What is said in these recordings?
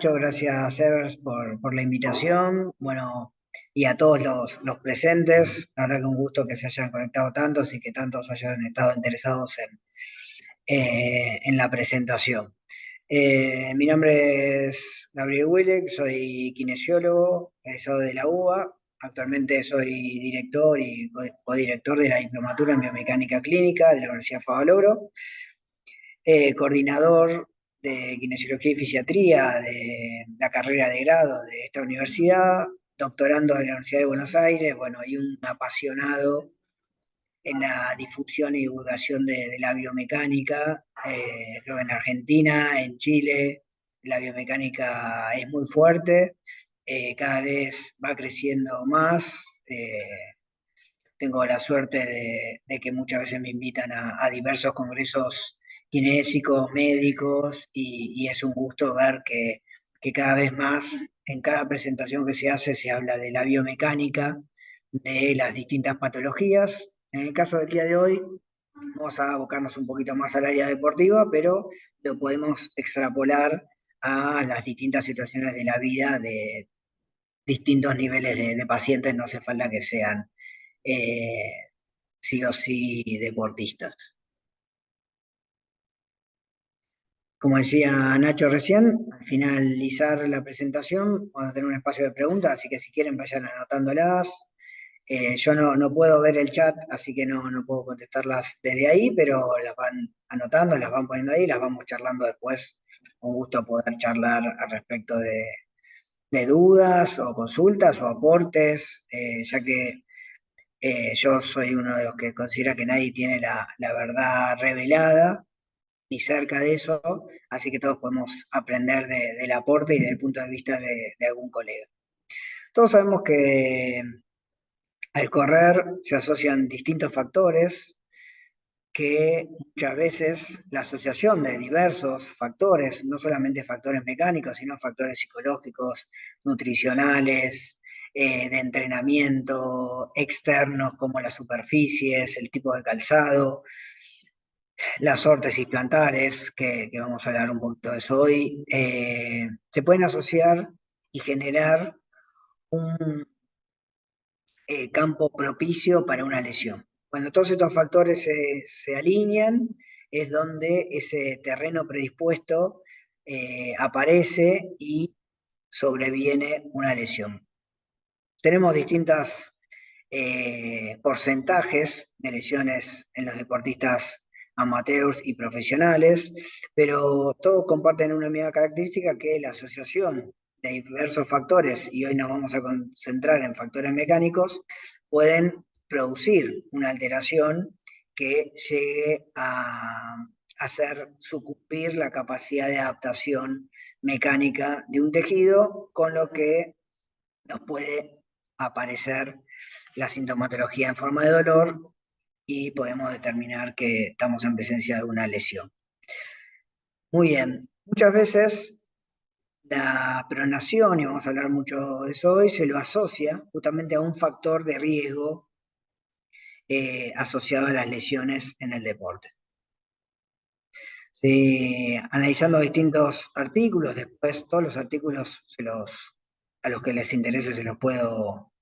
Muchas gracias, Evers, por la invitación. Bueno, y a todos los presentes, la verdad que un gusto que se hayan conectado tantos y que tantos hayan estado interesados en la presentación. Mi nombre es Gabriel Willek, soy kinesiólogo, egresado de la UBA. Actualmente soy director y codirector de la Diplomatura en Biomecánica Clínica de la Universidad Favaloro, coordinador de Kinesiología y Fisiatría de la carrera de grado de esta universidad, doctorando de la Universidad de Buenos Aires, bueno, y un apasionado en la difusión y divulgación de la biomecánica. Creo que en Argentina, en Chile, la biomecánica es muy fuerte, cada vez va creciendo más. Tengo la suerte de que muchas veces me invitan a diversos congresos kinésicos, médicos, y es un gusto ver que cada vez más en cada presentación que se hace se habla de la biomecánica, de las distintas patologías. En el caso del día de hoy, vamos a abocarnos un poquito más al área deportiva, pero lo podemos extrapolar a las distintas situaciones de la vida de distintos niveles de pacientes, no hace falta que sean eh, sí o sí deportistas. Como decía Nacho recién, al finalizar la presentación vamos a tener un espacio de preguntas, así que si quieren vayan anotándolas. Yo no puedo ver el chat, así que no puedo contestarlas desde ahí, pero las van anotando, las van poniendo ahí, las vamos charlando después. Un gusto poder charlar al respecto de dudas o consultas o aportes, ya que yo soy uno de los que considera que nadie tiene la verdad revelada, ni cerca de eso, así que todos podemos aprender del aporte y del punto de vista de algún colega. Todos sabemos que al correr se asocian distintos factores, que muchas veces la asociación de diversos factores, no solamente factores mecánicos, sino factores psicológicos, nutricionales, de entrenamiento externos como las superficies, el tipo de calzado, las órtesis plantares, que vamos a hablar un poquito de eso hoy, se pueden asociar y generar un campo propicio para una lesión. Cuando todos estos factores se alinean, es donde ese terreno predispuesto aparece y sobreviene una lesión. Tenemos distintos porcentajes de lesiones en los deportistas amateurs y profesionales, pero todos comparten una misma característica, que es la asociación de diversos factores, y hoy nos vamos a concentrar en factores mecánicos, pueden producir una alteración que llegue a hacer sucumbir la capacidad de adaptación mecánica de un tejido, con lo que nos puede aparecer la sintomatología en forma de dolor y podemos determinar que estamos en presencia de una lesión. Muy bien, muchas veces la pronación, y vamos a hablar mucho de eso hoy, se lo asocia justamente a un factor de riesgo asociado a las lesiones en el deporte. Analizando distintos artículos, después todos los artículos a los que les interese se los puedo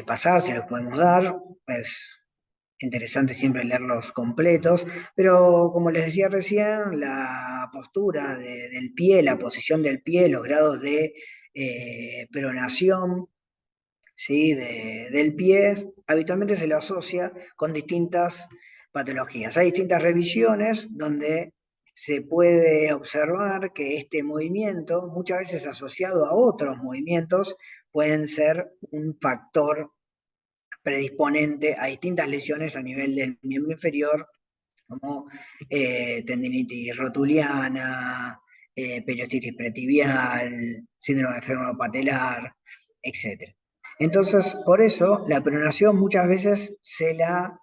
pasar, se los podemos dar, es interesante siempre leerlos completos, pero como les decía recién, la postura del pie, la posición del pie, los grados de pronación, ¿sí? Del pie, habitualmente se lo asocia con distintas patologías. Hay distintas revisiones donde se puede observar que este movimiento, muchas veces asociado a otros movimientos, pueden ser un factor predisponente a distintas lesiones a nivel del miembro inferior, como tendinitis rotuliana, periostitis pretibial, síndrome femoropatelar, etc. Entonces, por eso, la pronación muchas veces se la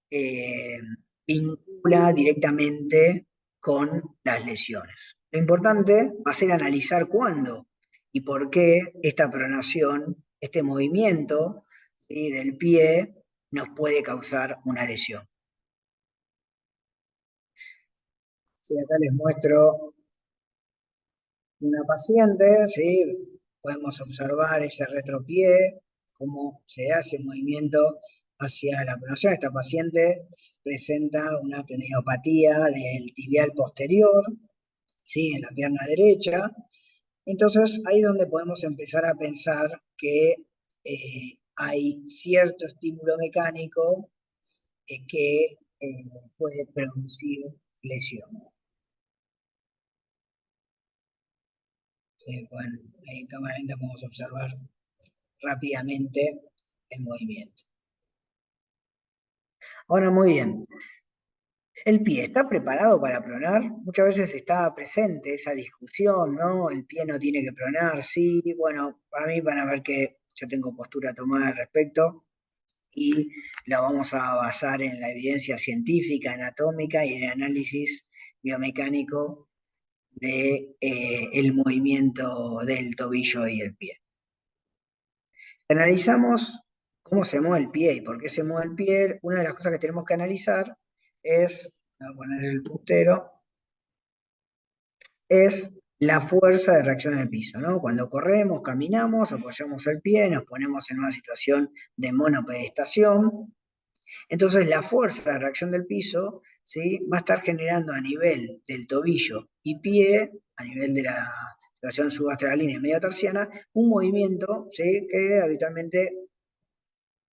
eh, vincula directamente con las lesiones. Lo importante va a ser analizar cuándo y por qué esta pronación, este movimiento, ¿sí?, del pie, nos puede causar una lesión. Sí, acá les muestro una paciente, ¿sí? Podemos observar ese retropié, cómo se hace movimiento hacia la pronación. Esta paciente presenta una tendinopatía del tibial posterior, ¿sí? En la pierna derecha. Entonces, ahí es donde podemos empezar a pensar que hay cierto estímulo mecánico que puede producir lesión. Bueno, en cámara lenta podemos observar rápidamente el movimiento. Ahora, muy bien. ¿El pie está preparado para pronar? Muchas veces está presente esa discusión, ¿no? El pie no tiene que pronar, sí. Bueno, para mí van a ver que yo tengo postura tomada al respecto y la vamos a basar en la evidencia científica, anatómica y en el análisis biomecánico de, el movimiento del tobillo y el pie. Analizamos cómo se mueve el pie y por qué se mueve el pie. Una de las cosas que tenemos que analizar es, voy a poner el puntero, es la fuerza de reacción en el piso, ¿no? Cuando corremos, caminamos, apoyamos el pie, nos ponemos en una situación de monopedestación. Entonces la fuerza de reacción del piso, ¿sí? Va a estar generando a nivel del tobillo y pie, a nivel de la situación subastralínea y mediotarsiana, un movimiento, ¿sí? Que habitualmente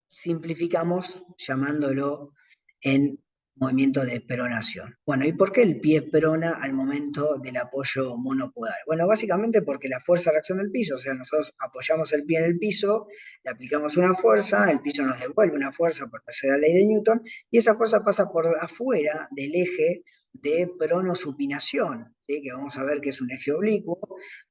simplificamos llamándolo en movimiento de pronación. Bueno, ¿y por qué el pie prona al momento del apoyo monopodal? Bueno, básicamente porque la fuerza de reacción del piso, o sea, nosotros apoyamos el pie en el piso, le aplicamos una fuerza, el piso nos devuelve una fuerza por tercera ley de Newton, y esa fuerza pasa por afuera del eje de pronosupinación, ¿sí? Que vamos a ver que es un eje oblicuo,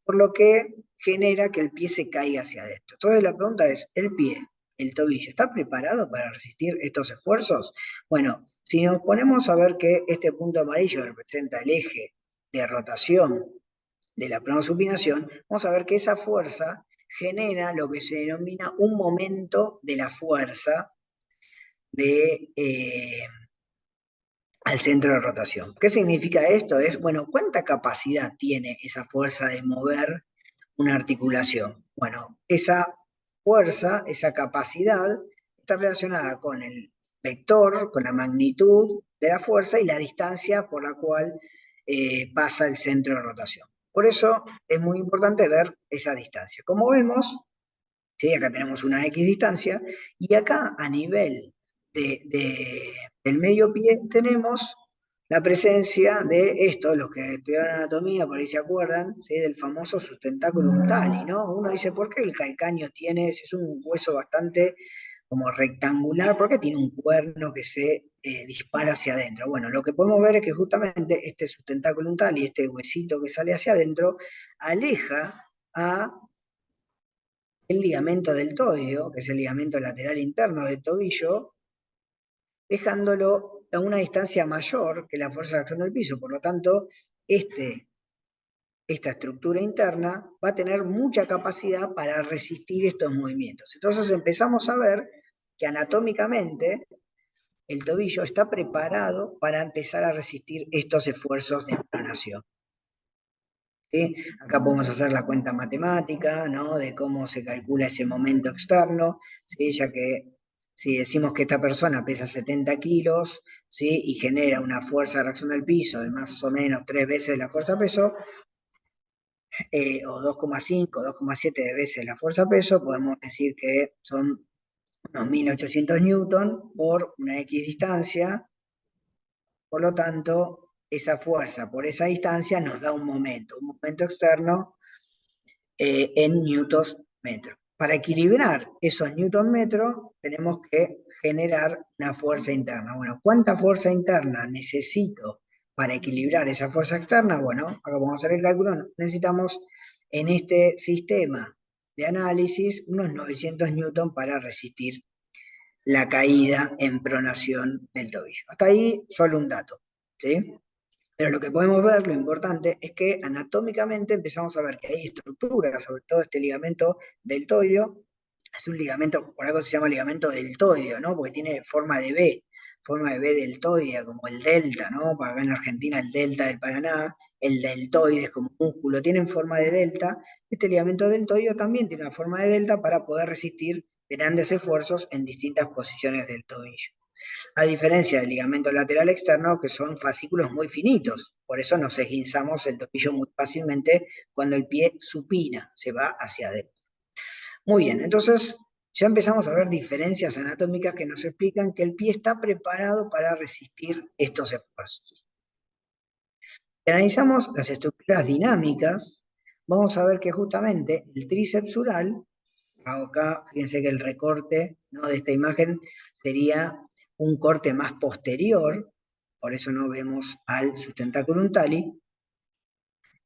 por lo que genera que el pie se caiga hacia adentro. Entonces la pregunta es, ¿el pie, el tobillo, está preparado para resistir estos esfuerzos? Bueno, si nos ponemos a ver que este punto amarillo representa el eje de rotación de la pronosupinación, vamos a ver que esa fuerza genera lo que se denomina un momento de la fuerza de, al centro de rotación. ¿Qué significa esto? Es, bueno, ¿cuánta capacidad tiene esa fuerza de mover una articulación? Bueno, esa fuerza, esa capacidad, está relacionada con el vector, con la magnitud de la fuerza y la distancia por la cual pasa el centro de rotación. Por eso es muy importante ver esa distancia. Como vemos, ¿sí? Acá tenemos una X distancia, y acá a nivel del medio pie tenemos la presencia de esto, los que estudiaron anatomía, por ahí se acuerdan, ¿sí? Del famoso sustentáculum tali, ¿no? Uno dice, ¿por qué el calcáneo tiene, si es un hueso bastante como rectangular, por qué tiene un cuerno que se dispara hacia adentro? Bueno, lo que podemos ver es que justamente este sustentáculum tali, este huesito que sale hacia adentro, aleja a el ligamento deltoideo, que es el ligamento lateral interno del tobillo, dejándolo a una distancia mayor que la fuerza de acción del piso. Por lo tanto, esta estructura interna va a tener mucha capacidad para resistir estos movimientos. Entonces empezamos a ver que anatómicamente el tobillo está preparado para empezar a resistir estos esfuerzos de pronación. ¿Sí? Acá podemos hacer la cuenta matemática, ¿no? De cómo se calcula ese momento externo, ¿sí? Ya que si decimos que esta persona pesa 70 kilos, ¿sí? Y genera una fuerza de reacción del piso de más o menos 3 veces la fuerza peso, o 2,5, 2,7 veces la fuerza peso, podemos decir que son unos 1800 newton por una X distancia. Por lo tanto, esa fuerza por esa distancia nos da un momento externo en newtons metro. Para equilibrar esos newton metros, tenemos que generar una fuerza interna. Bueno, ¿cuánta fuerza interna necesito para equilibrar esa fuerza externa? Bueno, acá vamos a hacer el cálculo. Necesitamos en este sistema de análisis unos 900 newton para resistir la caída en pronación del tobillo. Hasta ahí solo un dato, ¿sí? Pero lo que podemos ver, lo importante, es que anatómicamente empezamos a ver que hay estructuras, sobre todo este ligamento deltoideo, es un ligamento, por algo se llama ligamento deltoideo, ¿no? Porque tiene forma de B deltoidea, como el delta, ¿no? Para acá en Argentina el delta del Paraná, el deltoides como músculo tienen forma de delta, este ligamento deltoideo también tiene una forma de delta para poder resistir grandes esfuerzos en distintas posiciones del tobillo. A diferencia del ligamento lateral externo, que son fascículos muy finitos, por eso nos esguinzamos el tobillo muy fácilmente cuando el pie supina, se va hacia adentro. Muy bien, entonces ya empezamos a ver diferencias anatómicas que nos explican que el pie está preparado para resistir estos esfuerzos. Si analizamos las estructuras dinámicas, vamos a ver que justamente el tríceps sural, acá fíjense que el recorte, ¿no?, de esta imagen sería un corte más posterior, por eso no vemos al sustentáculo tali.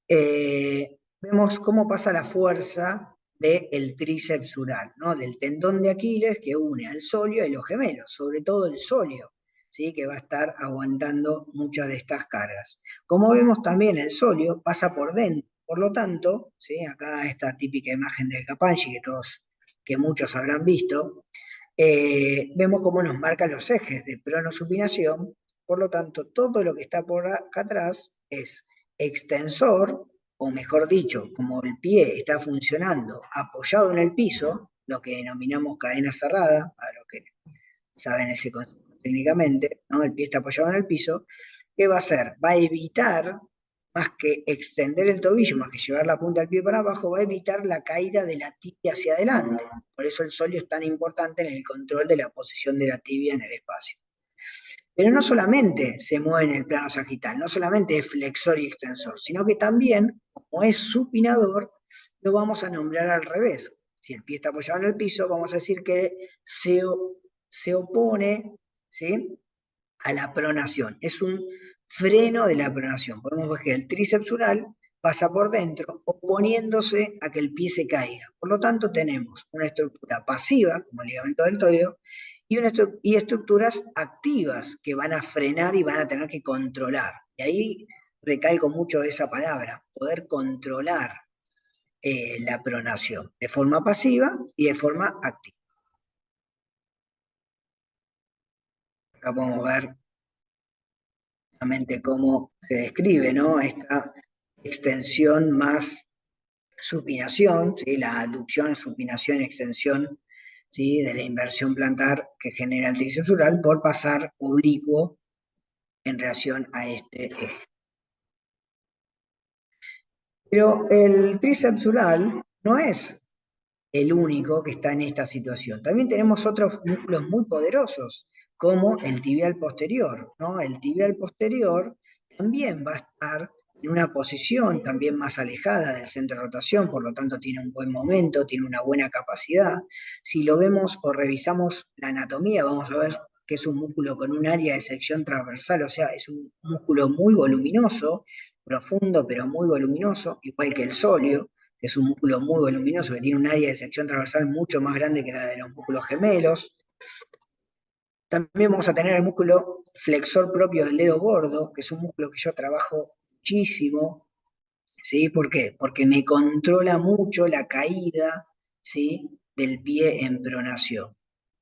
Vemos cómo pasa la fuerza del tríceps sural, ¿no?, del tendón de Aquiles que une al sóleo y los gemelos, sobre todo el sóleo, ¿sí?, que va a estar aguantando muchas de estas cargas. Como vemos también el sóleo pasa por dentro, por lo tanto, ¿sí?, acá esta típica imagen del Capanchi que muchos habrán visto, vemos cómo nos marcan los ejes de pronosupinación, por lo tanto todo lo que está por acá atrás es extensor, o mejor dicho, como el pie está funcionando apoyado en el piso, lo que denominamos cadena cerrada, para los que saben ese concepto técnicamente, ¿no?, el pie está apoyado en el piso, ¿qué va a hacer? Va a evitar, más que extender el tobillo, más que llevar la punta del pie para abajo, va a evitar la caída de la tibia hacia adelante. Por eso el sóleo es tan importante en el control de la posición de la tibia en el espacio. Pero no solamente se mueve en el plano sagital, no solamente es flexor y extensor, sino que también, como es supinador, lo vamos a nombrar al revés. Si el pie está apoyado en el piso, vamos a decir que se opone, ¿sí?, a la pronación. Es un freno de la pronación. Podemos ver que el tríceps sural pasa por dentro, oponiéndose a que el pie se caiga. Por lo tanto, tenemos una estructura pasiva, como el ligamento deltoideo, y estructuras activas que van a frenar y van a tener que controlar. Y ahí recalco mucho esa palabra, poder controlar la pronación, de forma pasiva y de forma activa. Acá podemos ver cómo se describe, ¿no?, esta extensión más supinación, ¿sí?, la aducción, supinación, extensión, ¿sí?, de la inversión plantar que genera el tríceps sural por pasar oblicuo en relación a este eje. Pero el tríceps sural no es el único que está en esta situación. También tenemos otros músculos muy poderosos, como el tibial posterior, ¿no? El tibial posterior también va a estar en una posición también más alejada del centro de rotación, por lo tanto tiene un buen momento, tiene una buena capacidad. Si lo vemos o revisamos la anatomía, vamos a ver que es un músculo con un área de sección transversal, o sea, es un músculo muy voluminoso, profundo pero muy voluminoso, igual que el sóleo, que es un músculo muy voluminoso, que tiene un área de sección transversal mucho más grande que la de los músculos gemelos. También vamos a tener el músculo flexor propio del dedo gordo, que es un músculo que yo trabajo muchísimo, ¿sí? ¿Por qué? Porque me controla mucho la caída, ¿sí?, del pie en pronación,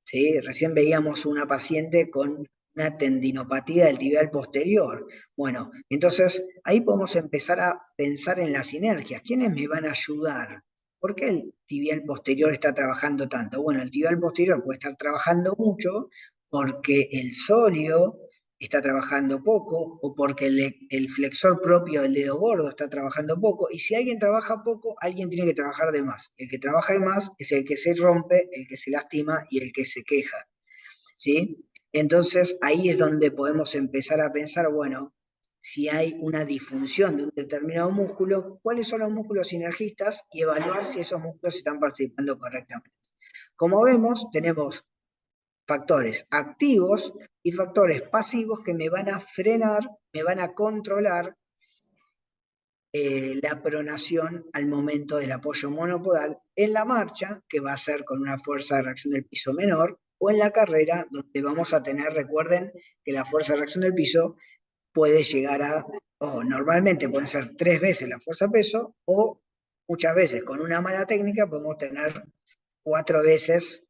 ¿sí? Recién veíamos una paciente con una tendinopatía del tibial posterior. Bueno, entonces ahí podemos empezar a pensar en las sinergias. ¿Quiénes me van a ayudar? ¿Por qué el tibial posterior está trabajando tanto? Bueno, el tibial posterior puede estar trabajando mucho porque el sóleo está trabajando poco o porque el flexor propio del dedo gordo está trabajando poco, y si alguien trabaja poco, alguien tiene que trabajar de más. El que trabaja de más es el que se rompe, el que se lastima y el que se queja, ¿sí? Entonces ahí es donde podemos empezar a pensar, bueno, si hay una disfunción de un determinado músculo, cuáles son los músculos sinergistas y evaluar si esos músculos están participando correctamente. Como vemos, tenemos factores activos y factores pasivos que me van a frenar, me van a controlar la pronación al momento del apoyo monopodal en la marcha, que va a ser con una fuerza de reacción del piso menor, o en la carrera, donde vamos a tener, recuerden que la fuerza de reacción del piso puede llegar a, o normalmente pueden ser 3 veces la fuerza peso, o muchas veces con una mala técnica podemos tener 4 veces,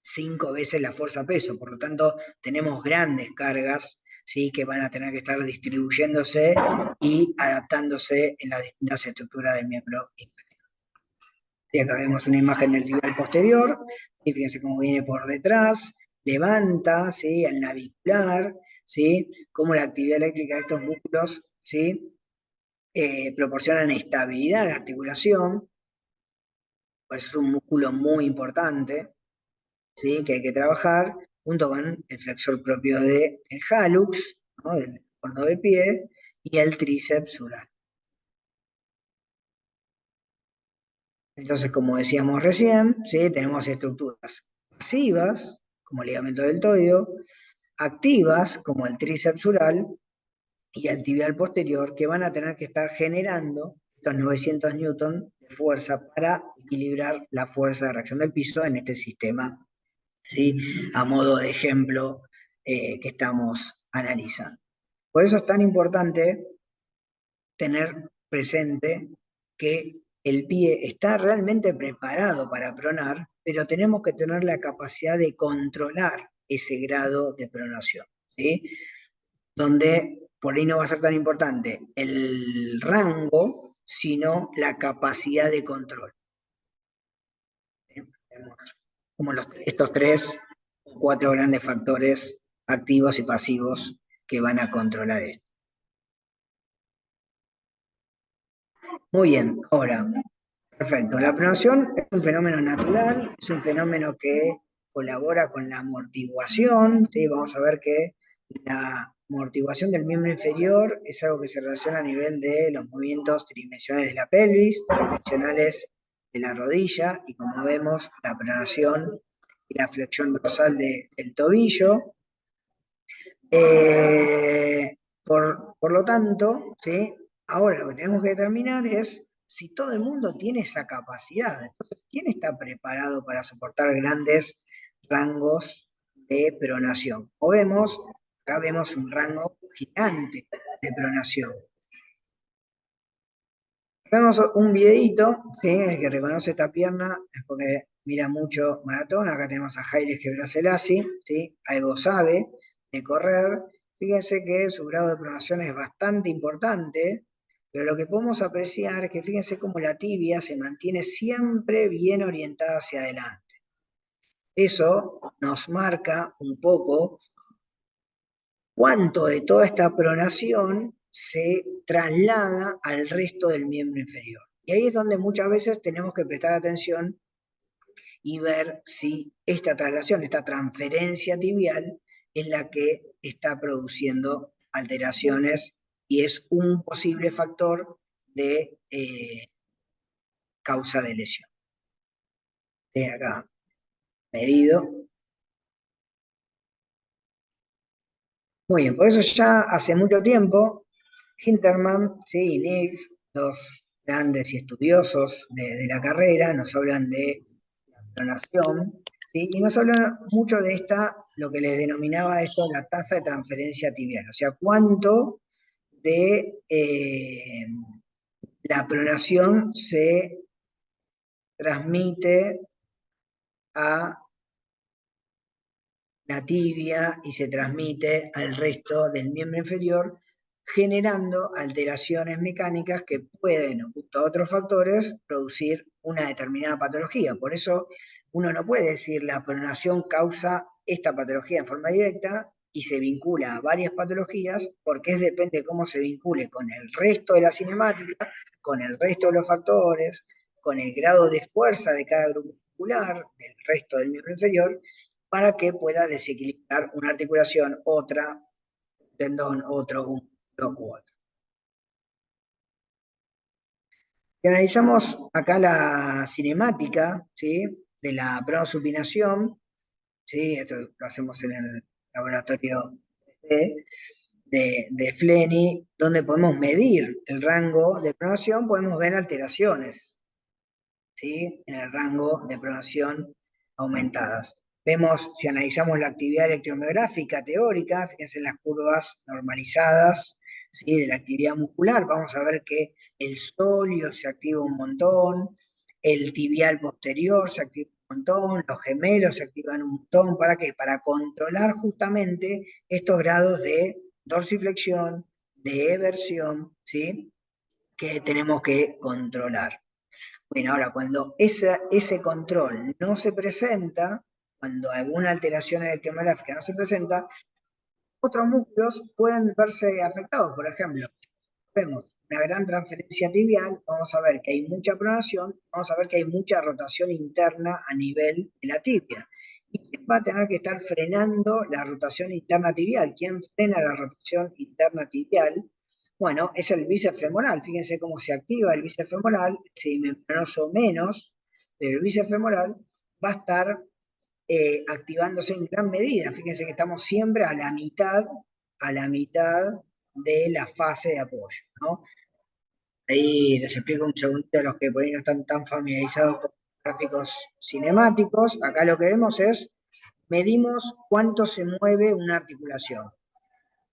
5 veces la fuerza peso. Por lo tanto, tenemos grandes cargas ¿sí? Que van a tener que estar distribuyéndose y adaptándose en las distintas estructuras del miembro inferior. Y acá vemos una imagen del tibial posterior, y fíjense cómo viene por detrás, levanta, ¿sí? Al navicular, ¿sí? Cómo la actividad eléctrica de estos músculos, ¿sí? Proporcionan estabilidad a la articulación, pues es un músculo muy importante, ¿sí? Que hay que trabajar junto con el flexor propio del hallux, ¿no? Del gordo de pie, y el tríceps sural. Entonces, como decíamos recién, ¿sí? Tenemos estructuras pasivas, como el ligamento deltoideo, activas, como el tríceps sural, y el tibial posterior, que van a tener que estar generando estos 900 newton de fuerza para equilibrar la fuerza de reacción del piso en este sistema, ¿sí? A modo de ejemplo que estamos analizando. Por eso es tan importante tener presente que el pie está realmente preparado para pronar, pero tenemos que tener la capacidad de controlar ese grado de pronación, ¿sí? Donde por ahí no va a ser tan importante el rango, sino la capacidad de control. Tenemos como estos 3 o 4 grandes factores activos y pasivos que van a controlar esto. Muy bien, ahora, perfecto. La pronación es un fenómeno natural, es un fenómeno que colabora con la amortiguación, ¿sí? Vamos a ver que la amortiguación del miembro inferior es algo que se relaciona a nivel de los movimientos tridimensionales de la pelvis, tridimensionales de la rodilla, y como vemos, la pronación y la flexión dorsal del tobillo. Por lo tanto, ¿sí? Ahora lo que tenemos que determinar es si todo el mundo tiene esa capacidad. Entonces, ¿quién está preparado para soportar grandes rangos de pronación? Como vemos, acá vemos un rango gigante de pronación. Vemos un videíto, ¿sí? El que reconoce esta pierna es porque mira mucho maratón. Acá tenemos a Haile Gebrselassie, ¿sí? Algo sabe de correr. Fíjense que su grado de pronación es bastante importante, pero lo que podemos apreciar es que fíjense cómo la tibia se mantiene siempre bien orientada hacia adelante. Eso nos marca un poco cuánto de toda esta pronación se traslada al resto del miembro inferior. Y ahí es donde muchas veces tenemos que prestar atención y ver si esta traslación, esta transferencia tibial, es la que está produciendo alteraciones y es un posible factor de causa de lesión. Acá medido. Muy bien, por eso ya hace mucho tiempo Hinterman, ¿sí? Y Nix, dos grandes y estudiosos de la carrera, nos hablan de pronación, ¿sí? Y nos hablan mucho de lo que les denominaba esto, la tasa de transferencia tibial, o sea, cuánto de la pronación se transmite a la tibia y se transmite al resto del miembro inferior, generando alteraciones mecánicas que pueden, junto a otros factores, producir una determinada patología. Por eso uno no puede decir la pronación causa esta patología en forma directa y se vincula a varias patologías, porque depende de cómo se vincule con el resto de la cinemática, con el resto de los factores, con el grado de fuerza de cada grupo muscular, del resto del miembro inferior, para que pueda desequilibrar una articulación, otra, un tendón, otro, un músculo u otro. Si analizamos acá la cinemática, ¿sí? De la pronosupinación, ¿sí? Esto lo hacemos en el laboratorio de Flenny, donde podemos medir el rango de pronación, podemos ver alteraciones, ¿sí? En el rango de pronación aumentadas. Vemos, si analizamos la actividad electromiográfica teórica, fíjense en las curvas normalizadas, ¿sí? De la actividad muscular, vamos a ver que el sóleo se activa un montón, el tibial posterior se activa un montón, los gemelos se activan un montón. ¿Para qué? Para controlar justamente estos grados de dorsiflexión, de eversión, ¿sí? Que tenemos que controlar. Bueno, ahora, cuando ese control no se presenta, cuando alguna alteración electromiográfica no se presenta, otros músculos pueden verse afectados. Por ejemplo, vemos una gran transferencia tibial, vamos a ver que hay mucha pronación, vamos a ver que hay mucha rotación interna a nivel de la tibia. ¿Y quién va a tener que estar frenando la rotación interna tibial? ¿Quién frena la rotación interna tibial? Bueno, es el bíceps femoral. Fíjense cómo se activa el bíceps femoral, si membranoso menos, pero el bíceps femoral va a estar activándose en gran medida. Fíjense que estamos siempre a la mitad de la fase de apoyo, ¿no? Ahí les explico un segundito a los que por ahí no están tan familiarizados con gráficos cinemáticos. Acá lo que vemos es, medimos cuánto se mueve una articulación.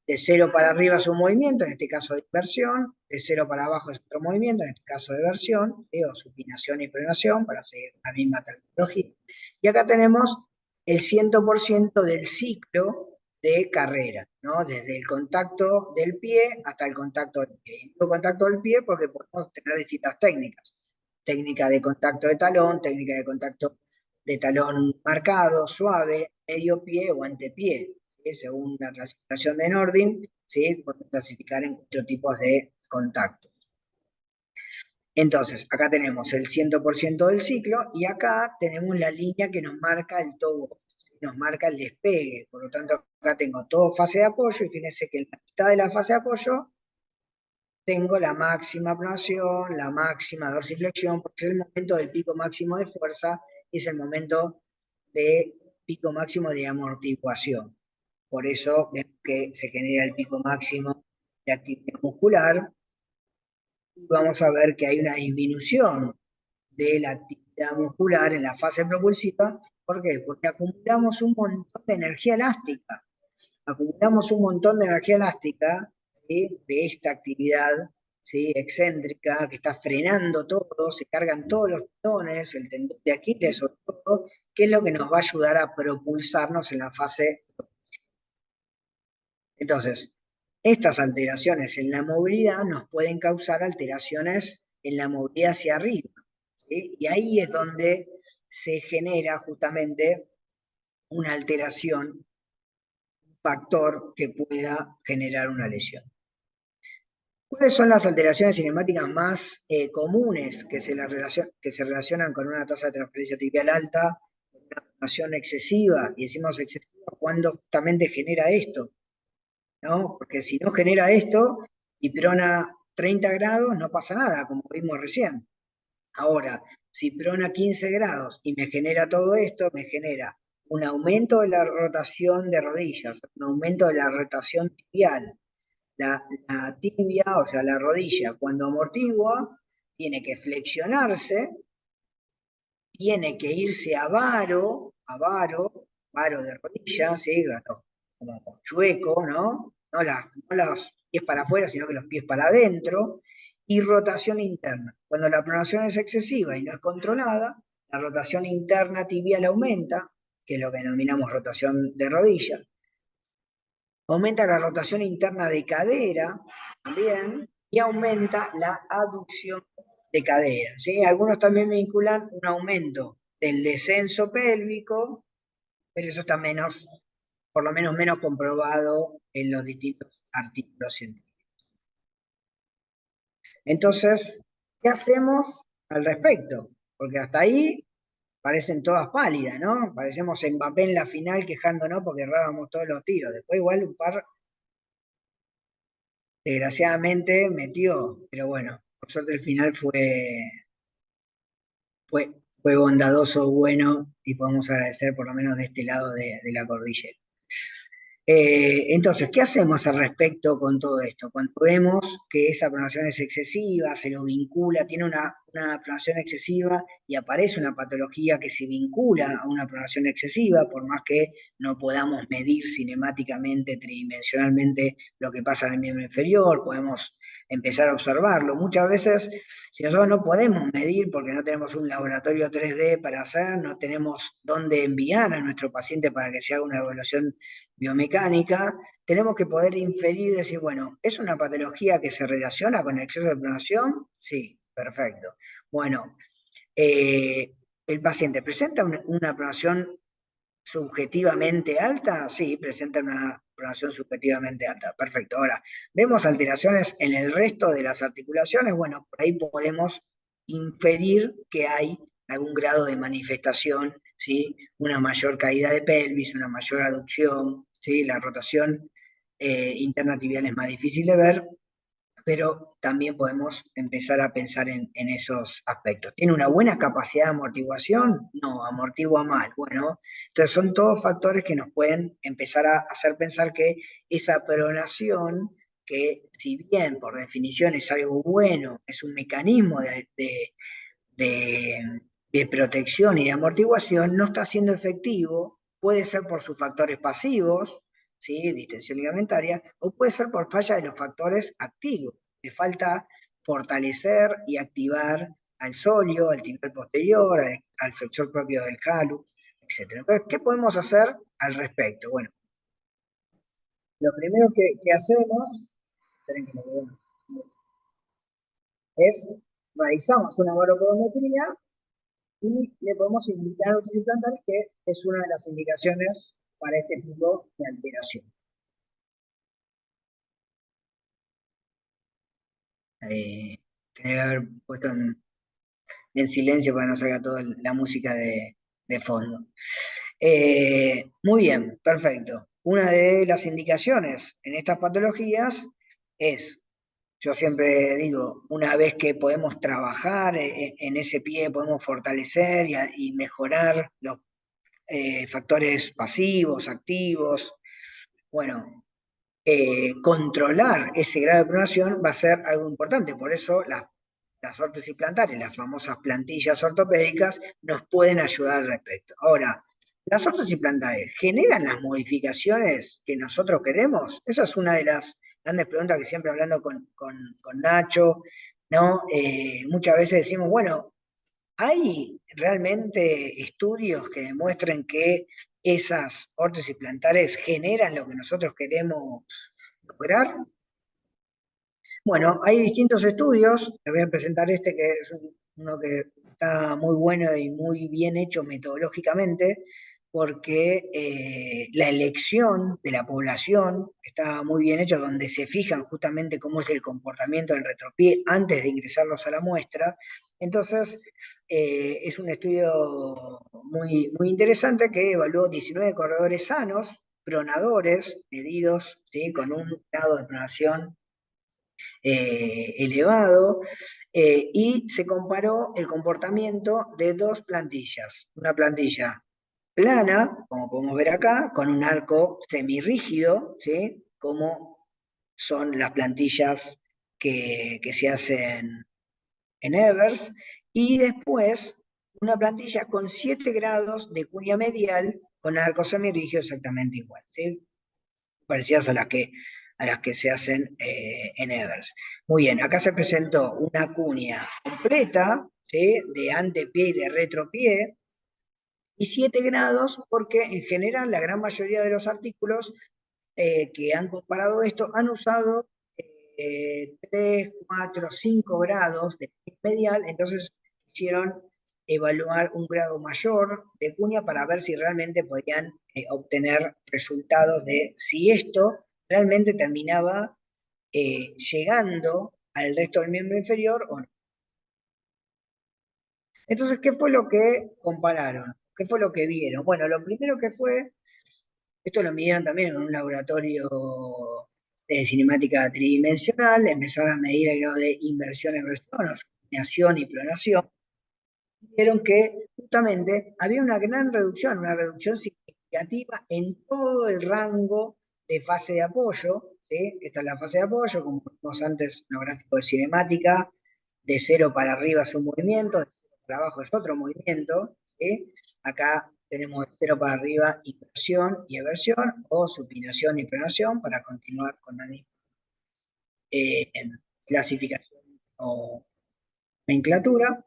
De 0 para arriba es un movimiento, en este caso de inversión, de 0 para abajo es otro movimiento, en este caso de eversión, o supinación y pronación, para seguir la misma terminología. Y acá tenemos el 100% del ciclo de carrera, ¿no? Desde el contacto del pie hasta el contacto del pie. Y el contacto del pie porque podemos tener distintas técnicas. Técnica de contacto de talón, técnica de contacto de talón marcado, suave, medio pie o antepié. Según la clasificación de Nordin, ¿sí? Podemos clasificar en 4 tipos de contactos. Entonces, acá tenemos el 100% del ciclo y acá tenemos la línea que nos marca el toe off, nos marca el despegue. Por lo tanto, acá tengo todo fase de apoyo y fíjense que en la mitad de la fase de apoyo tengo la máxima pronación, la máxima dorsiflexión, porque es el momento del pico máximo de fuerza y es el momento de pico máximo de amortiguación. Por eso vemos que se genera el pico máximo de actividad muscular y vamos a ver que hay una disminución de la actividad muscular en la fase propulsiva. ¿Por qué? Porque acumulamos un montón de energía elástica. Acumulamos un montón de energía elástica, ¿sí? De esta actividad, ¿sí? Excéntrica que está frenando todo, se cargan todos los tendones, el tendón de Aquiles sobre todo, que es lo que nos va a ayudar a propulsarnos en la fase. Entonces, estas alteraciones en la movilidad nos pueden causar alteraciones en la movilidad hacia arriba, ¿sí? Y ahí es donde se genera justamente una alteración, un factor que pueda generar una lesión. ¿Cuáles son las alteraciones cinemáticas más comunes que se relacionan con una tasa de transferencia tibial alta, una pronación excesiva? Y decimos excesiva cuando justamente genera esto, ¿no? Porque si no genera esto y prona 30 grados, no pasa nada, como vimos recién. Ahora, si prona 15 grados y me genera todo esto, me genera un aumento de la rotación de rodillas, un aumento de la rotación tibial. La tibia, o sea, la rodilla, cuando amortigua, tiene que flexionarse, tiene que irse varo de rodilla, ¿sí? Como chueco, ¿no? No los pies para afuera, sino que los pies para adentro, y rotación interna. Cuando la pronación es excesiva y no es controlada, la rotación interna tibial aumenta, que es lo que denominamos rotación de rodilla. Aumenta la rotación interna de cadera también y aumenta la aducción de cadera, ¿sí? Algunos también vinculan un aumento del descenso pélvico, pero eso está menos, por lo menos menos comprobado en los distintos artículos científicos. Entonces, ¿qué hacemos al respecto? Porque hasta ahí parecen todas pálidas, ¿no? Parecemos Mbappé en la final quejándonos porque errábamos todos los tiros. Después igual un par, desgraciadamente, metió, pero bueno, por suerte el final fue bondadoso, bueno, y podemos agradecer por lo menos de este lado de la cordillera. Entonces, ¿qué hacemos al respecto con todo esto? Cuando vemos que esa pronación es excesiva, se lo vincula, tiene una pronación excesiva y aparece una patología que se vincula a una pronación excesiva, por más que no podamos medir cinemáticamente, tridimensionalmente lo que pasa en el miembro inferior, podemos empezar a observarlo. Muchas veces, si nosotros no podemos medir porque no tenemos un laboratorio 3D para hacer, no tenemos dónde enviar a nuestro paciente para que se haga una evaluación biomecánica, mecánica, tenemos que poder inferir y decir, bueno, ¿es una patología que se relaciona con el exceso de pronación? Sí, perfecto. Bueno, ¿el paciente presenta una pronación subjetivamente alta? Sí, presenta una pronación subjetivamente alta. Perfecto. Ahora, ¿vemos alteraciones en el resto de las articulaciones? Bueno, por ahí podemos inferir que hay algún grado de manifestación, ¿sí? Una mayor caída de pelvis, una mayor aducción, ¿sí? La rotación interna tibial es más difícil de ver, pero también podemos empezar a pensar en esos aspectos. ¿Tiene una buena capacidad de amortiguación? No, amortigua mal. Bueno, entonces son todos factores que nos pueden empezar a hacer pensar que esa pronación, que si bien por definición es algo bueno, es un mecanismo de, de protección y de amortiguación, no está siendo efectivo, puede ser por sus factores pasivos, ¿sí? Distensión ligamentaria, o puede ser por falla de los factores activos. Le falta fortalecer y activar al sóleo, al tibial posterior, al flexor propio del hallux, etc. Entonces, ¿qué podemos hacer al respecto? Bueno, lo primero que hacemos, esperen que lo vean, es realizamos una baropodometría y le podemos indicar otros implantares, que es una de las indicaciones para este tipo de alteración. Tenía que haber puesto en silencio para que no salga toda la música de fondo. Muy bien, perfecto. Una de las indicaciones en estas patologías es, yo siempre digo, una vez que podemos trabajar en ese pie, podemos fortalecer y mejorar los factores pasivos, activos. Bueno, controlar ese grado de pronación va a ser algo importante. Por eso las órtesis plantares, las famosas plantillas ortopédicas, nos pueden ayudar al respecto. Ahora, ¿las órtesis plantares generan las modificaciones que nosotros queremos? Esa es una de las grandes preguntas que siempre hablando con Nacho, ¿no? Muchas veces decimos, bueno, ¿hay realmente estudios que demuestren que esas órtesis plantares generan lo que nosotros queremos lograr? Bueno, hay distintos estudios. Les voy a presentar este que es uno que está muy bueno y muy bien hecho metodológicamente, porque la elección de la población está muy bien hecho, donde se fijan justamente cómo es el comportamiento del retropié antes de ingresarlos a la muestra. Entonces, es un estudio muy interesante que evaluó 19 corredores sanos, pronadores, medidos, ¿sí? Con un grado de pronación elevado, y se comparó el comportamiento de dos plantillas. Una plantilla plana, como podemos ver acá, con un arco semirrígido, ¿sí? Como son las plantillas que se hacen en Evers, y después una plantilla con 7 grados de cuña medial con arco semirrígido exactamente igual, ¿sí? Parecidas a las que se hacen en Evers. Muy bien, acá se presentó una cuña completa, ¿sí? De antepié y de retropié, y 7 grados porque en general la gran mayoría de los artículos que han comparado esto han usado 3, 4, 5 grados de cuña medial, entonces hicieron evaluar un grado mayor de cuña para ver si realmente podían obtener resultados de si esto realmente terminaba llegando al resto del miembro inferior o no. Entonces, ¿qué fue lo que compararon? ¿Qué fue lo que vieron? Bueno, lo primero que fue, esto lo midieron también en un laboratorio de cinemática tridimensional, empezaron a medir el grado de inversión-eversión, o supinación y pronación, vieron que justamente había una reducción significativa en todo el rango de fase de apoyo, ¿sí? Esta es la fase de apoyo, como vimos antes en los gráficos de cinemática, de 0 para arriba es un movimiento, de 0 para abajo es otro movimiento, ¿sí? Acá tenemos de 0 para arriba inversión y eversión, o supinación y pronación, para continuar con la misma clasificación o nomenclatura.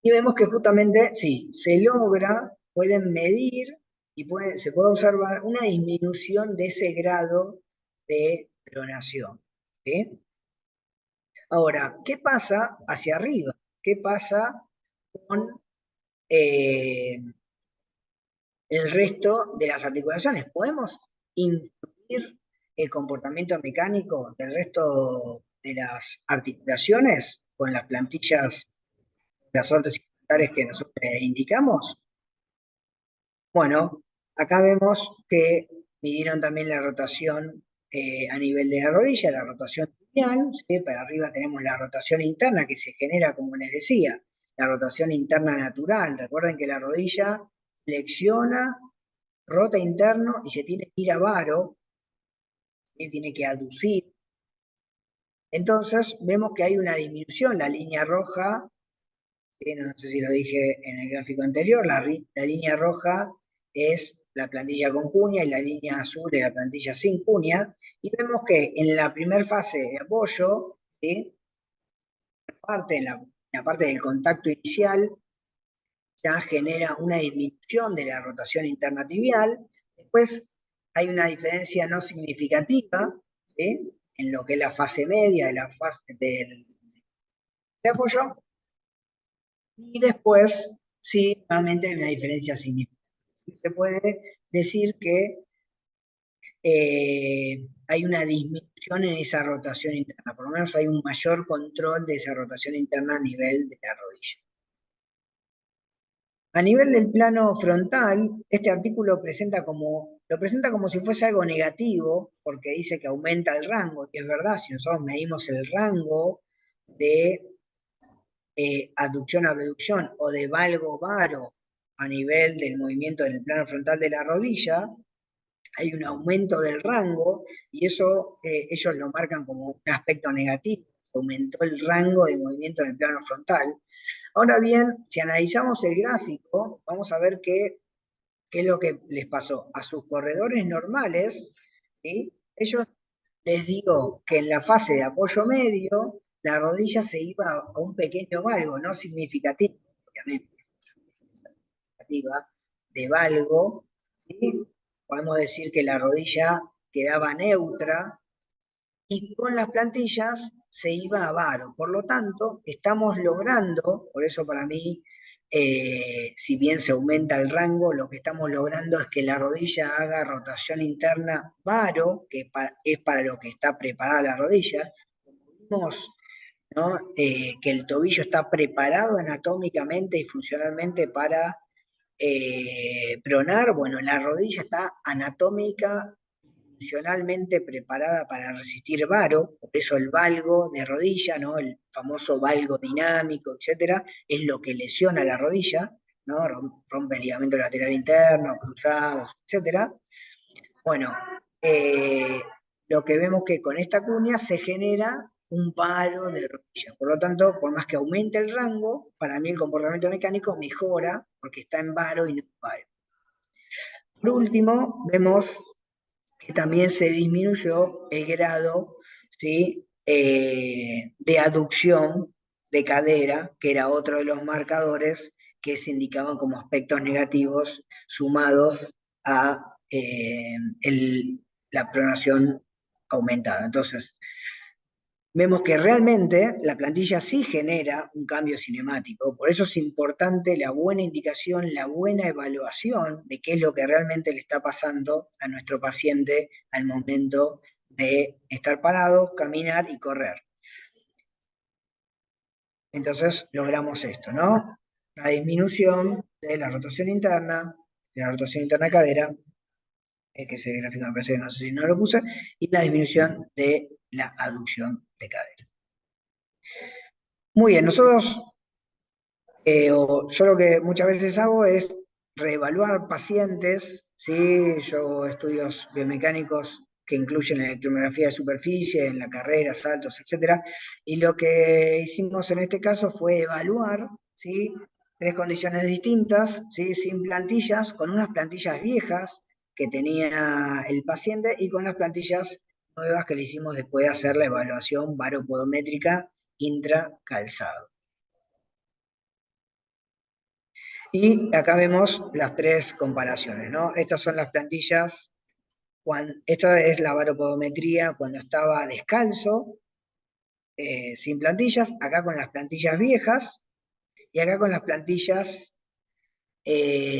Y vemos que justamente, sí, se logra, pueden medir y se puede observar una disminución de ese grado de pronación. ¿Sí? Ahora, ¿qué pasa hacia arriba? ¿Qué pasa con eh, el resto de las articulaciones? ¿Podemos influir el comportamiento mecánico del resto de las articulaciones con las plantillas, las órtesis que nosotros indicamos? Bueno, acá vemos que midieron también la rotación a nivel de la rodilla, la rotación tibial, ¿sí? Para arriba tenemos la rotación interna que se genera, como les decía, la rotación interna natural. Recuerden que la rodilla flexiona, rota interno y se tiene que ir a varo, ¿sí? Tiene que aducir. Entonces vemos que hay una disminución, la línea roja, no sé si lo dije en el gráfico anterior, la línea roja es la plantilla con cuña y la línea azul es la plantilla sin cuña, y vemos que en la primera fase de apoyo, ¿sí? En la parte del contacto inicial, ya genera una disminución de la rotación interna tibial, después hay una diferencia no significativa, ¿sí? En lo que es la fase media de la fase de apoyo, y después, sí, nuevamente hay una diferencia significativa. Se puede decir que hay una disminución en esa rotación interna, por lo menos hay un mayor control de esa rotación interna a nivel de la rodilla. A nivel del plano frontal, este artículo lo presenta como si fuese algo negativo, porque dice que aumenta el rango, y es verdad, si nosotros medimos el rango de aducción abducción o de valgo-varo a nivel del movimiento en el plano frontal de la rodilla, hay un aumento del rango y eso ellos lo marcan como un aspecto negativo, aumentó el rango de movimiento en el plano frontal. Ahora bien, si analizamos el gráfico, vamos a ver qué es lo que les pasó a sus corredores normales, ¿sí? Ellos les digo que en la fase de apoyo medio, la rodilla se iba a un pequeño valgo, no significativo, obviamente, significativa, de valgo, ¿sí? Podemos decir que la rodilla quedaba neutra y con las plantillas se iba a varo. Por lo tanto, estamos logrando, por eso para mí, si bien se aumenta el rango, lo que estamos logrando es que la rodilla haga rotación interna varo, que es para lo que está preparada la rodilla. Vimos, ¿no? Que el tobillo está preparado anatómicamente y funcionalmente para pronar. Bueno, la rodilla está anatómica funcionalmente preparada para resistir varo, por eso el valgo de rodilla, ¿no? El famoso valgo dinámico, etcétera, es lo que lesiona la rodilla, ¿no? Rompe el ligamento lateral interno, cruzados, etcétera. Bueno, lo que vemos que con esta cuña se genera un paro de rodilla. Por lo tanto, por más que aumente el rango, para mí el comportamiento mecánico mejora porque está en varo y no en paro. Por último, vemos que también se disminuyó el grado, ¿sí? De aducción de cadera, que era otro de los marcadores que se indicaban como aspectos negativos sumados a la pronación aumentada. Entonces, vemos que realmente la plantilla sí genera un cambio cinemático, por eso es importante la buena indicación, la buena evaluación de qué es lo que realmente le está pasando a nuestro paciente al momento de estar parado, caminar y correr. Entonces logramos esto, ¿no? La disminución de la rotación interna, cadera, que ese gráfico me parece que no sé si no lo puse, y la disminución de la aducción de cadera. Muy bien, nosotros yo lo que muchas veces hago es reevaluar pacientes, ¿sí? Yo estudios biomecánicos que incluyen la electromiografía de superficie en la carrera, saltos, etcétera, y lo que hicimos en este caso fue evaluar, ¿sí? Tres condiciones distintas, ¿sí? Sin plantillas, con unas plantillas viejas que tenía el paciente y con las plantillas nuevas que le hicimos después de hacer la evaluación baropodométrica intracalzado. Y acá vemos las tres comparaciones, ¿no? Estas son las plantillas, esta es la baropodometría cuando estaba descalzo, sin plantillas, acá con las plantillas viejas y acá con las plantillas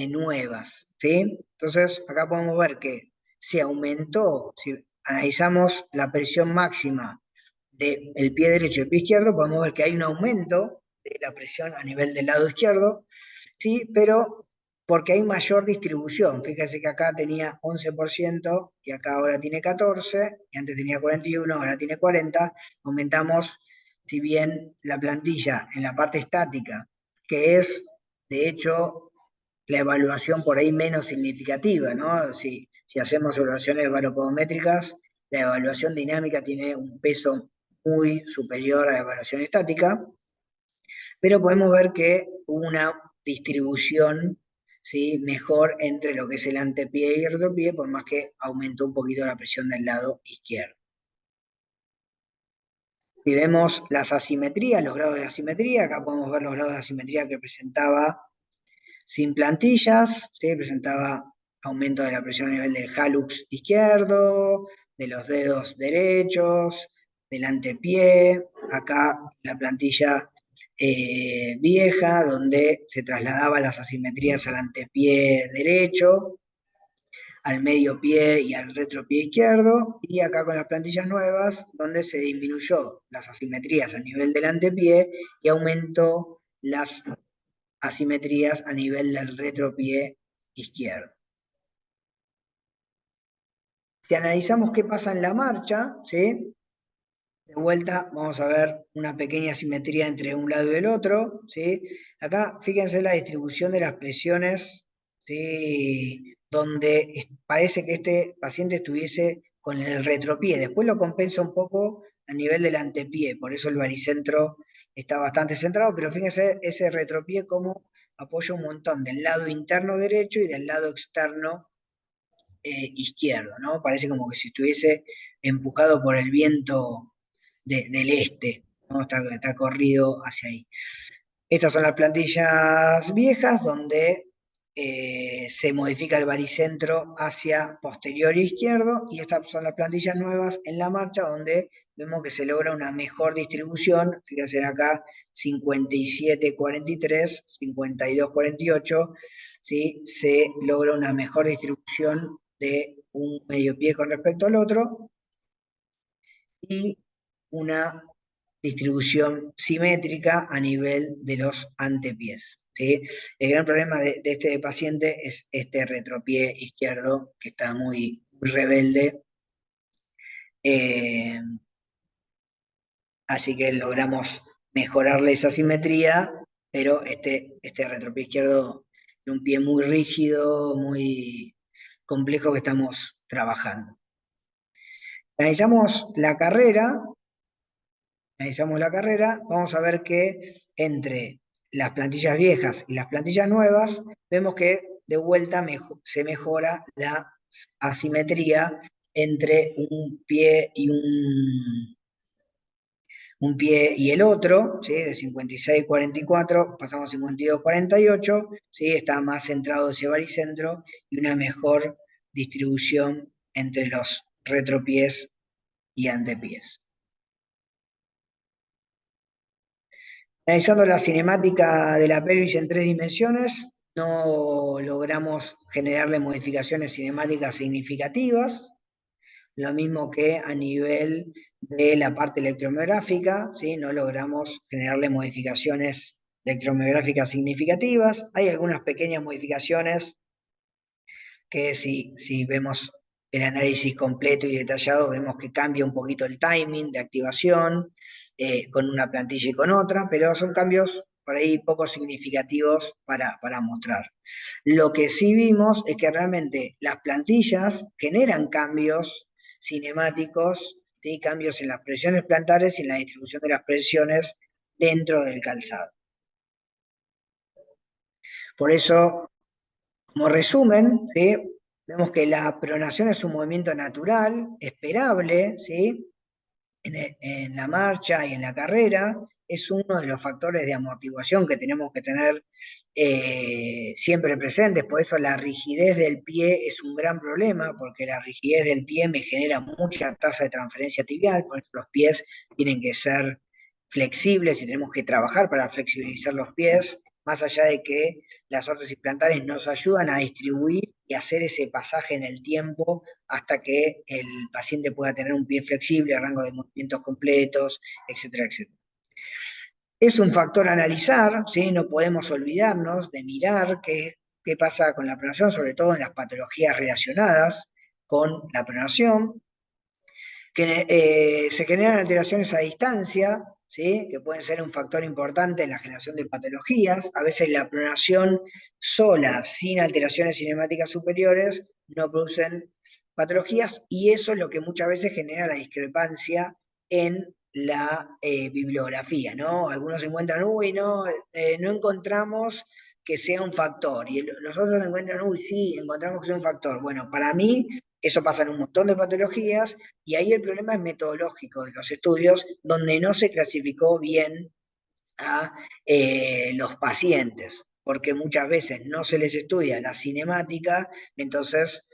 nuevas, ¿sí? Entonces, acá podemos ver que se aumentó, si analizamos la presión máxima del pie derecho y el pie izquierdo, podemos ver que hay un aumento de la presión a nivel del lado izquierdo, ¿sí? Pero porque hay mayor distribución. Fíjense que acá tenía 11% y acá ahora tiene 14%, y antes tenía 41%, ahora tiene 40%. Aumentamos, si bien la plantilla en la parte estática, que es, de hecho, la evaluación por ahí menos significativa, ¿no? Si hacemos evaluaciones baropodométricas, la evaluación dinámica tiene un peso muy superior a la evaluación estática, pero podemos ver que hubo una distribución, ¿sí?, mejor entre lo que es el antepié y el retropié, por más que aumentó un poquito la presión del lado izquierdo. Si vemos las asimetrías, los grados de asimetría, acá podemos ver los grados de asimetría que presentaba sin plantillas, ¿sí? Presentaba aumento de la presión a nivel del hallux izquierdo, de los dedos derechos, del antepié, acá la plantilla vieja, donde se trasladaban las asimetrías al antepié derecho, al medio pie y al retropié izquierdo, y acá con las plantillas nuevas, donde se disminuyó las asimetrías a nivel del antepié y aumentó las asimetrías a nivel del retropié izquierdo. Si analizamos qué pasa en la marcha, ¿sí?, de vuelta vamos a ver una pequeña asimetría entre un lado y el otro, ¿sí? Acá fíjense la distribución de las presiones, ¿sí?, donde parece que este paciente estuviese con el retropié, después lo compensa un poco a nivel del antepié, por eso el baricentro está bastante centrado, pero fíjense ese retropié como apoya un montón del lado interno derecho y del lado externo izquierdo, ¿no? Parece como que si estuviese empujado por el viento del este, ¿no? Está corrido hacia ahí. Estas son las plantillas viejas donde se modifica el baricentro hacia posterior izquierdo, y estas son las plantillas nuevas en la marcha donde vemos que se logra una mejor distribución. Fíjense acá 57-43, 52-48, ¿sí? Se logra una mejor distribución de un medio pie con respecto al otro y una distribución simétrica a nivel de los antepiés, ¿sí? El gran problema de este paciente es este retropié izquierdo que está muy, muy rebelde, eh, así que logramos mejorarle esa simetría, pero este retropié izquierdo es un pie muy rígido, muy complejo que estamos trabajando. Analizamos la carrera, vamos a ver que entre las plantillas viejas y las plantillas nuevas, vemos que de vuelta se mejora la asimetría entre un pie y el otro, ¿sí? De 56-44 pasamos a 52-48, ¿sí? Está más centrado hacia baricentro y una mejor distribución entre los retropiés y antepiés. Analizando la cinemática de la pelvis en 3 dimensiones, no logramos generarle modificaciones cinemáticas significativas, lo mismo que a nivel de la parte electromiográfica, ¿sí? No logramos generarle modificaciones electromiográficas significativas. Hay algunas pequeñas modificaciones que si vemos el análisis completo y detallado, vemos que cambia un poquito el timing de activación con una plantilla y con otra, pero son cambios por ahí poco significativos para mostrar. Lo que sí vimos es que realmente las plantillas generan cambios cinemáticos, ¿sí? Cambios en las presiones plantares y en la distribución de las presiones dentro del calzado. Por eso, como resumen, ¿sí?, vemos que la pronación es un movimiento natural, esperable, ¿sí?, en la marcha y en la carrera, es uno de los factores de amortiguación que tenemos que tener siempre presentes. Por eso la rigidez del pie es un gran problema, porque la rigidez del pie me genera mucha tasa de transferencia tibial, por eso los pies tienen que ser flexibles y tenemos que trabajar para flexibilizar los pies, más allá de que las órtesis plantares nos ayudan a distribuir y hacer ese pasaje en el tiempo hasta que el paciente pueda tener un pie flexible, rango de movimientos completos, etcétera, etcétera. Es un factor a analizar, ¿sí? No podemos olvidarnos de mirar qué pasa con la pronación, sobre todo en las patologías relacionadas con la pronación, que se generan alteraciones a distancia, ¿sí? Que pueden ser un factor importante en la generación de patologías. A veces la pronación sola, sin alteraciones cinemáticas superiores, no producen patologías y eso es lo que muchas veces genera la discrepancia en la bibliografía, ¿no? Algunos encuentran, uy, no, no encontramos que sea un factor, y los otros encuentran, uy, sí, encontramos que sea un factor. Bueno, para mí eso pasa en un montón de patologías y ahí el problema es metodológico de los estudios, donde no se clasificó bien a los pacientes, porque muchas veces no se les estudia la cinemática, entonces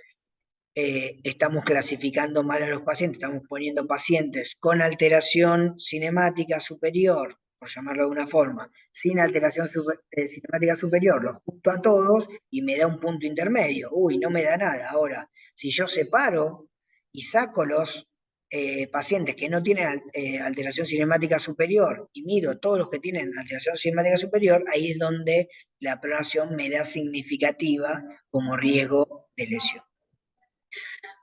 estamos clasificando mal a los pacientes, estamos poniendo pacientes con alteración cinemática superior, por llamarlo de una forma, sin alteración cinemática superior, los junto a todos y me da un punto intermedio. Uy, no me da nada. Ahora, si yo separo y saco los pacientes que no tienen alteración cinemática superior y mido todos los que tienen alteración cinemática superior, ahí es donde la pronación me da significativa como riesgo de lesión.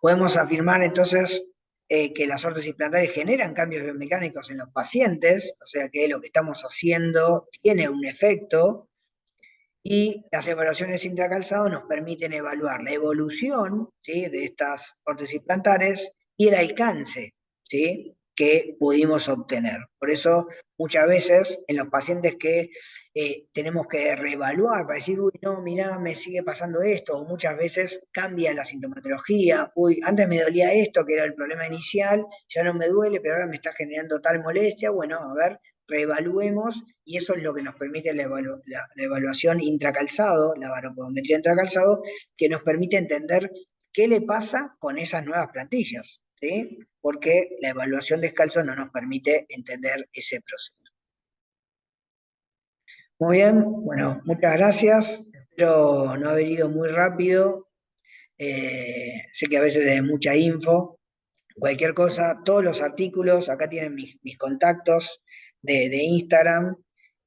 Podemos afirmar entonces que las órtesis plantares generan cambios biomecánicos en los pacientes, o sea que lo que estamos haciendo tiene un efecto, y las evaluaciones intracalzado nos permiten evaluar la evolución, ¿sí?, de estas órtesis plantares y el alcance, ¿sí?, que pudimos obtener. Por eso, muchas veces, en los pacientes que tenemos que reevaluar para decir, uy, no, mirá, me sigue pasando esto, o muchas veces cambia la sintomatología, uy, antes me dolía esto, que era el problema inicial, ya no me duele, pero ahora me está generando tal molestia, bueno, a ver, reevaluemos, y eso es lo que nos permite la evaluación intracalzado, la baropodometría intracalzado, que nos permite entender qué le pasa con esas nuevas plantillas, ¿sí? Porque la evaluación descalzo no nos permite entender ese proceso. Muy bien, bueno, muchas gracias. Espero no haber ido muy rápido. Sé que a veces es mucha info. Cualquier cosa, todos los artículos, acá tienen mis contactos de Instagram.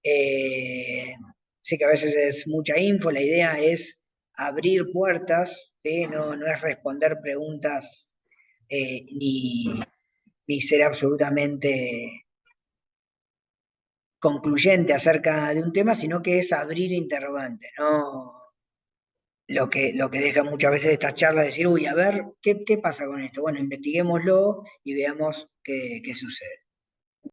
Eh, Sé que a veces es mucha info, la idea es abrir puertas, ¿sí? No es responder preguntas ni ser absolutamente concluyente acerca de un tema, sino que es abrir interrogantes, ¿no? Lo que deja muchas veces estas charlas, decir, uy, a ver, ¿qué pasa con esto? Bueno, investiguémoslo y veamos qué sucede.